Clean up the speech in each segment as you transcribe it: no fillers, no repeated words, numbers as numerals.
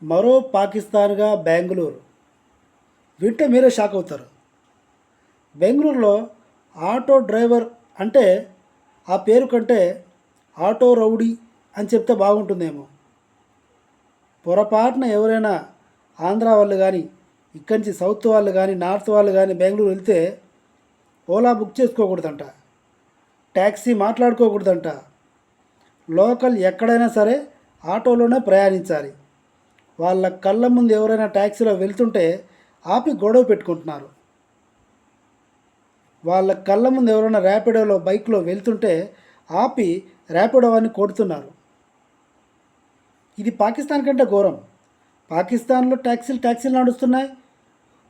మరో పాకిస్తాన్గా బెంగళూరు. వింటే మీరే షాక్ అవుతారు. బెంగళూరులో ఆటో డ్రైవర్ అంటే ఆ పేరు కంటే ఆటో రౌడీ అని చెప్తే బాగుంటుందేమో. పొరపాటున ఎవరైనా ఆంధ్ర వాళ్ళు కానీ, ఇక్కడి నుంచి సౌత్ వాళ్ళు కానీ, నార్త్ వాళ్ళు కానీ బెంగళూరు వెళ్తే ఓలా బుక్ చేసుకోకూడదంట, ట్యాక్సీ మాట్లాడుకోకూడదంట, లోకల్ ఎక్కడైనా సరే ఆటోలోనే ప్రయాణించాలి. వాళ్ళ కళ్ళ ముందు ఎవరైనా ట్యాక్సీలో వెళ్తుంటే ఆపి గొడవ పెట్టుకుంటున్నారు. వాళ్ళ కళ్ళ ముందు ఎవరైనా ర్యాపిడోలో బైక్లో వెళ్తుంటే ఆపి ర్యాపిడో అని కొడుతున్నారు. ఇది పాకిస్తాన్ కంటే ఘోరం. పాకిస్తాన్లో ట్యాక్సీలు నడుస్తున్నాయి,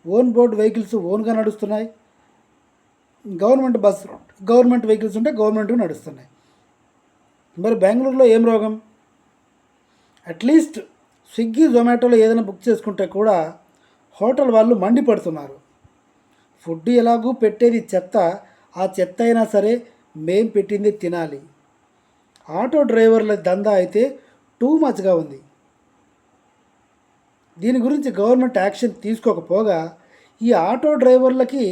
ఓన్ బోర్డ్ వెహికల్స్ ఓన్గా నడుస్తున్నాయి, గవర్నమెంట్ వెహికల్స్ ఉంటే గవర్నమెంట్ నడుస్తున్నాయి. మరి బెంగళూరులో ఏం రోగం? అట్లీస్ట్ స్విగ్గీ జొమాటోలో ఏదైనా బుక్ చేసుకుంటే కూడా హోటల్ వాళ్ళు మండిపడుతున్నారు. ఫుడ్ ఎలాగూ పెట్టేది చెత్త, ఆ చెత్త అయినా సరే మేం పెట్టింది తినాలి. ఆటో డ్రైవర్ల దందా అయితే టూ మచ్గా ఉంది. దీని గురించి గవర్నమెంట్ యాక్షన్ తీసుకోకపోగా ఈ ఆటో డ్రైవర్లకి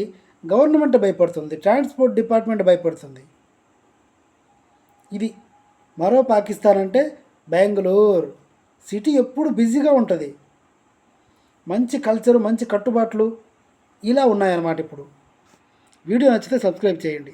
గవర్నమెంట్ భయపడుతుంది, ట్రాన్స్పోర్ట్ డిపార్ట్మెంట్ భయపడుతుంది. ఇది మరో పాకిస్తాన్ అంటే బెంగళూరు. సిటీ ఎప్పుడు బిజీగా ఉంటుంది, మంచి కల్చరు, మంచి కట్టుబాట్లు ఇలా ఉన్నాయన్నమాట. ఇప్పుడు వీడియో నచ్చితే సబ్స్క్రైబ్ చేయండి.